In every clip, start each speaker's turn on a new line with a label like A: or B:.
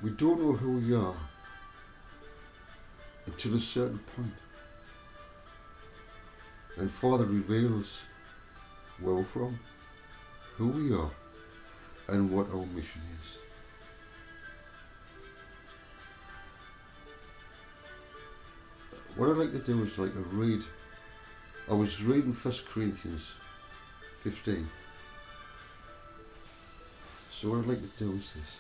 A: We don't know who we are until a certain point. Then Father reveals where we're from, who we are, and what our mission is. What I'd like to do is I was reading 1 Corinthians 15. So what I'd like to do is this.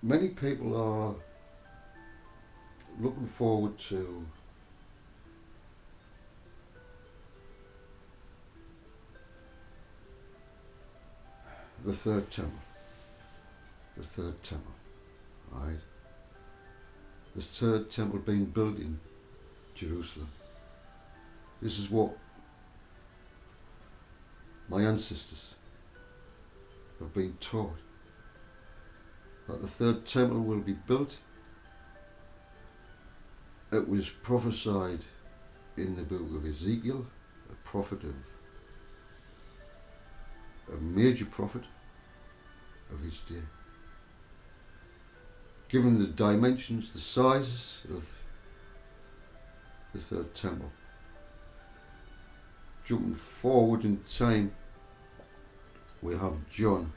A: Many people are looking forward to the third temple. The third temple, right? The third temple being built in Jerusalem. This is what my ancestors have been taught, that the third temple will be built. It was prophesied in the book of Ezekiel, a major prophet of his day, given the dimensions, the sizes of the third temple. Jumping forward in time, we have John,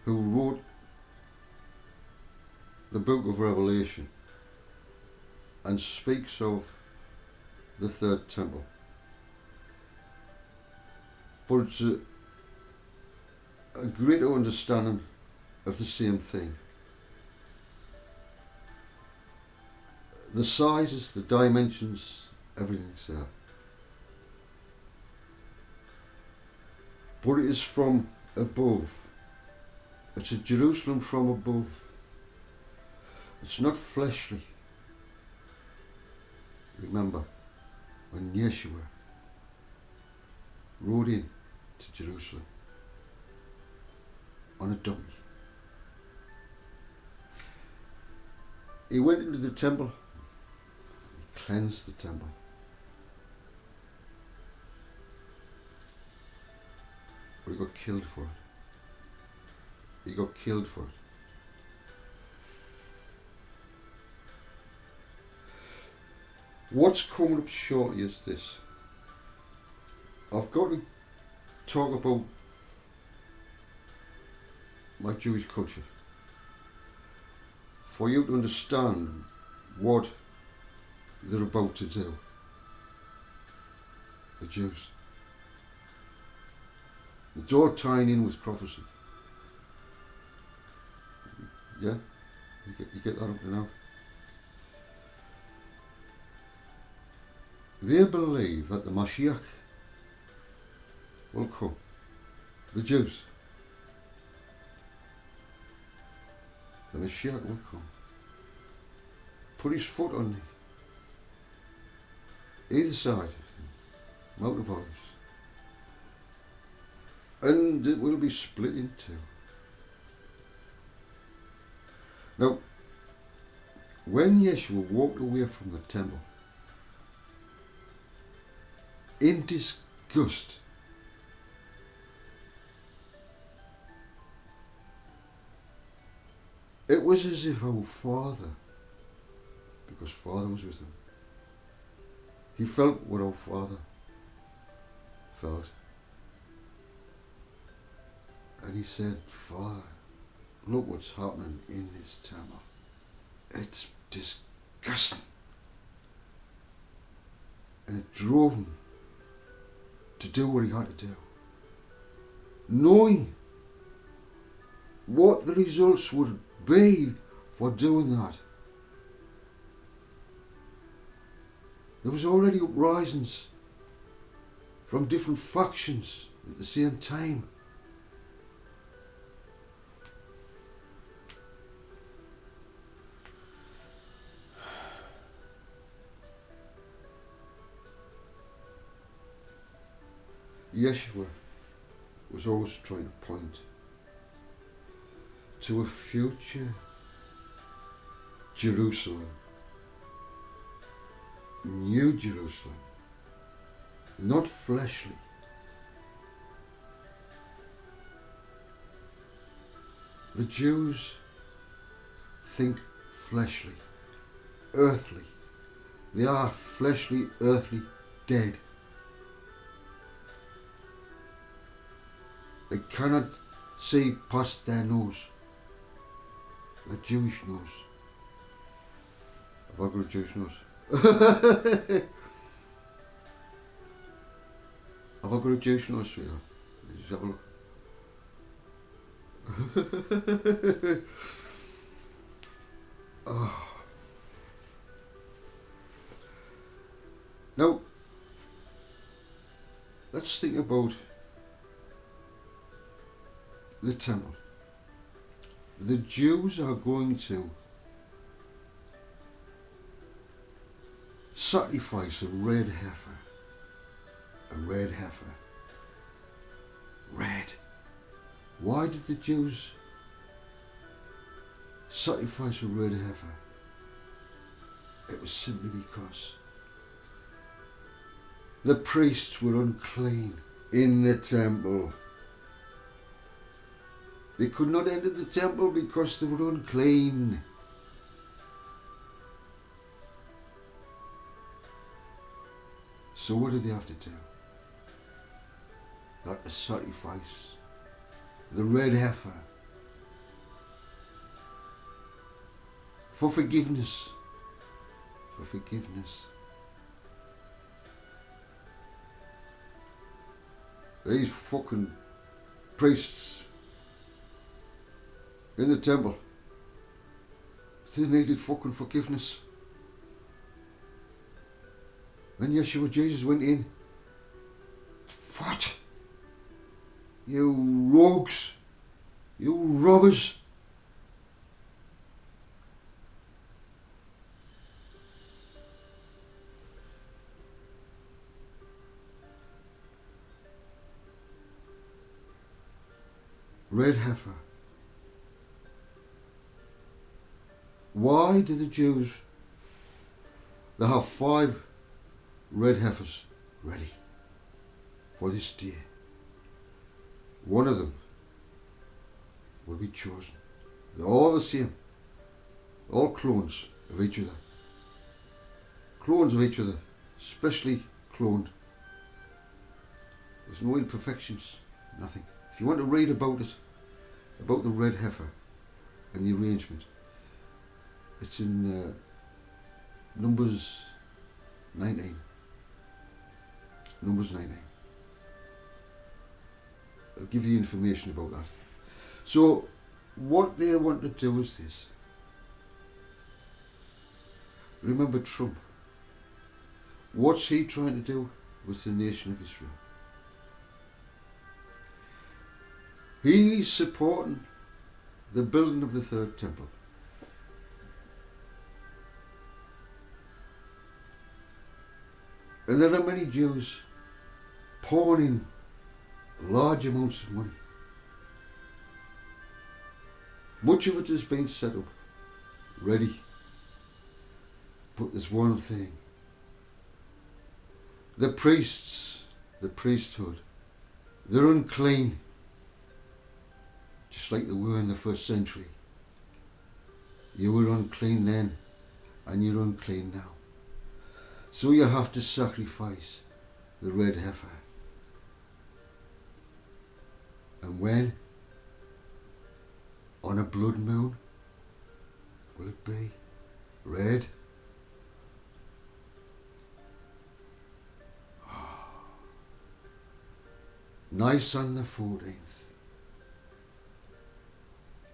A: who wrote the book of Revelation and speaks of the third temple. But it's a greater understanding of the same thing. The sizes, the dimensions, everything's there. But it is from above. It's a Jerusalem from above. It's not fleshly. Remember, when Yeshua rode in to Jerusalem on a donkey, he went into the temple, he cleansed the temple. But he got killed for it. He got killed for it. What's coming up shortly is this. I've got to talk about my Jewish culture for you to understand what they're about to do, the Jews. It's all tying in with prophecy. Yeah? You get that up to now? They believe that the Mashiach will come. The Jews. The Mashiach will come. Put his foot on either side of the Mount of Olives. And it will be split in two. Now, when Yeshua walked away from the temple, in disgust, it was as if our Father, because Father was with him, he felt what our Father felt. And he said, Father, look what's happening in this temple. It's disgusting. And it drove him to do what he had to do, knowing what the results would be for doing that. There was already uprisings from different factions at the same time. Yeshua was always trying to point to a future Jerusalem, New Jerusalem, not fleshly, The Jews think fleshly, earthly. They are fleshly, earthly, dead. They cannot see past their nose, their Jewish nose. Have I got a Jewish nose? Have I got a Jewish nose, sweetheart? Just have a look. Oh. Now, let's think about the temple. The Jews are going to sacrifice a red heifer. A red heifer. Red. Why did the Jews sacrifice a red heifer? It was simply because the priests were unclean in the temple. They could not enter the temple because they were unclean. So what did they have to do? They had to sacrifice the red heifer for forgiveness. For forgiveness. These fucking priests in the temple, they needed fucking forgiveness. When Yeshua Jesus went in, what? You rogues, you robbers. Red heifer. Why do the Jews, they have 5 red heifers ready for this day? One of them will be chosen. They're all the same, all clones of each other. Clones of each other, specially cloned. There's no imperfections, nothing. If you want to read about it, about the red heifer and the arrangement, it's in Numbers 19. Numbers 19. I'll give you information about that. So, what they want to do is this. Remember Trump. What's he trying to do with the nation of Israel? He's supporting the building of the third temple. And there are many Jews pouring in large amounts of money. Much of it has been set up, ready. But there's one thing. The priests, the priesthood, they're unclean. Just like they were in the first century. You were unclean then, and you're unclean now. So you have to sacrifice the red heifer. And when? On a blood moon? Will it be red? Oh. Nice on the 14th.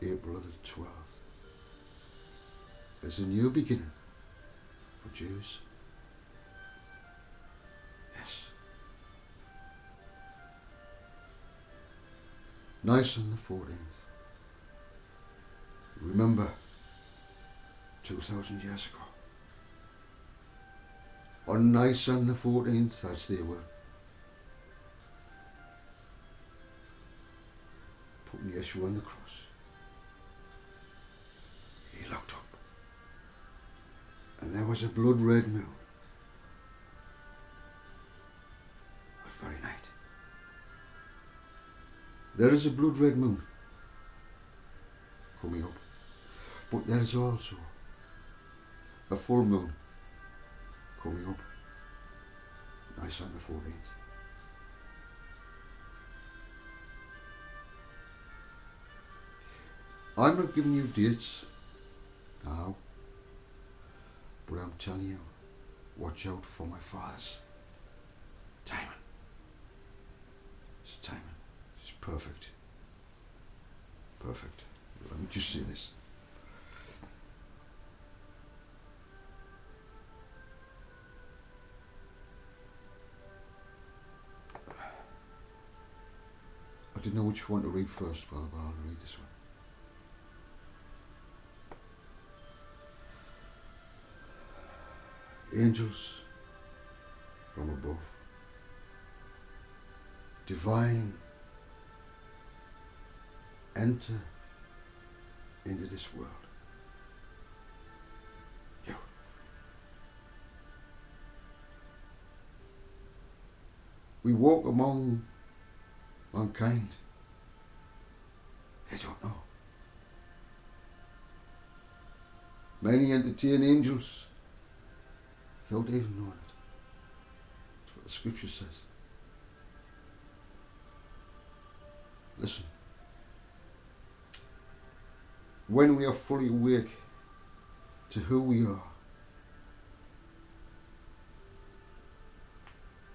A: April of the 12th. There's a new beginning for Jews. Yes. Nice on the 14th. Remember, 2,000 years ago. On nice on the 14th, as they were. Putting Yeshua on the cross. He looked up. And there was a blood red moon. That very night. There is a blood red moon. coming up. But there is also a full moon coming up. Nice on the 14th. I'm not giving you dates now, but I'm telling you, watch out for my father's timing. His timing is perfect. Perfect. Let me just say this. I didn't know which one to read first, Father, but I'll read this one. Angels from above, divine, enter into this world. You. We walk among mankind. They don't know. Many entertain angels without even knowing it. That's what the scripture says. Listen. When we are fully awake to who we are,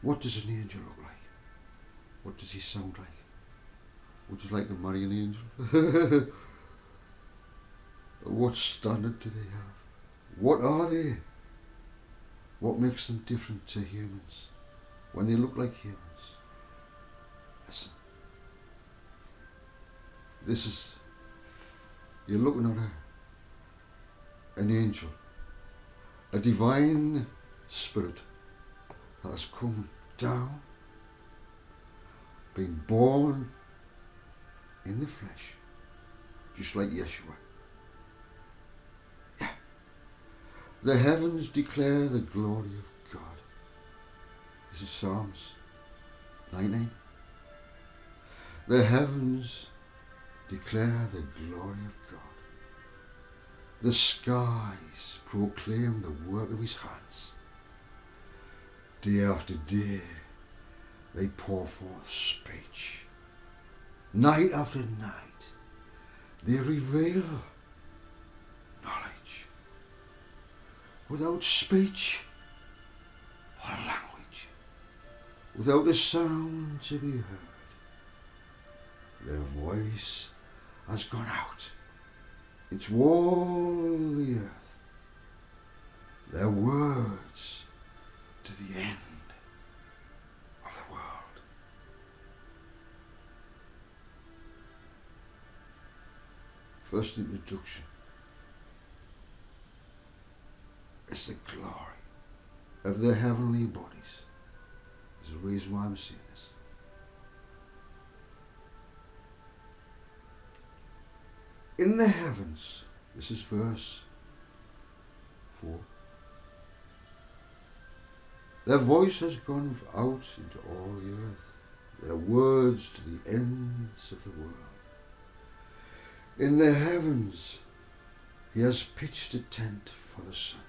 A: what does an angel look like? What does he sound like? Would you like to marry an angel? What standard do they have? What are they? What makes them different to humans when they look like humans? Listen. This is, you're looking at an angel, a divine spirit that has come down, been born in the flesh, just like Yeshua. Yeah. The heavens declare the glory of God. This is Psalms 19. The heavens declare the glory of God. The skies proclaim the work of his hands. Day after day, they pour forth speech. Night after night, they reveal knowledge. Without speech or language, without a sound to be heard, their voice has gone out into all the earth. Their words to the end of the world. First introduction is the glory of the heavenly bodies. There's a reason why I'm saying this. In the heavens, this is verse 4, their voice has gone out into all the earth, their words to the ends of the world. In the heavens, he has pitched a tent for the sun.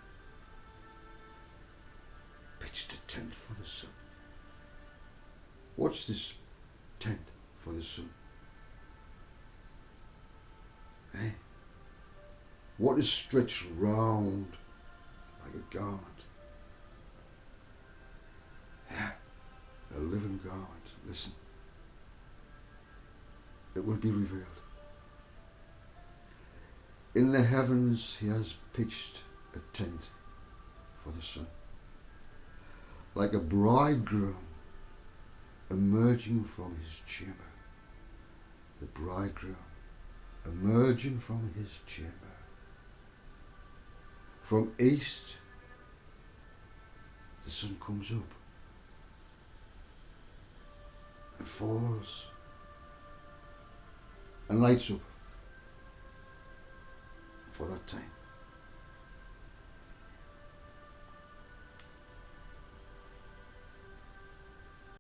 A: Pitched a tent for the sun. What's this tent for the sun? Eh? What is stretched round like a garment? Yeah, a living garment. Listen, it will be revealed. In the heavens he has pitched a tent for the sun, like a bridegroom emerging from his chamber. The bridegroom emerging from his chamber. From east, the sun comes up and falls and lights up for that time.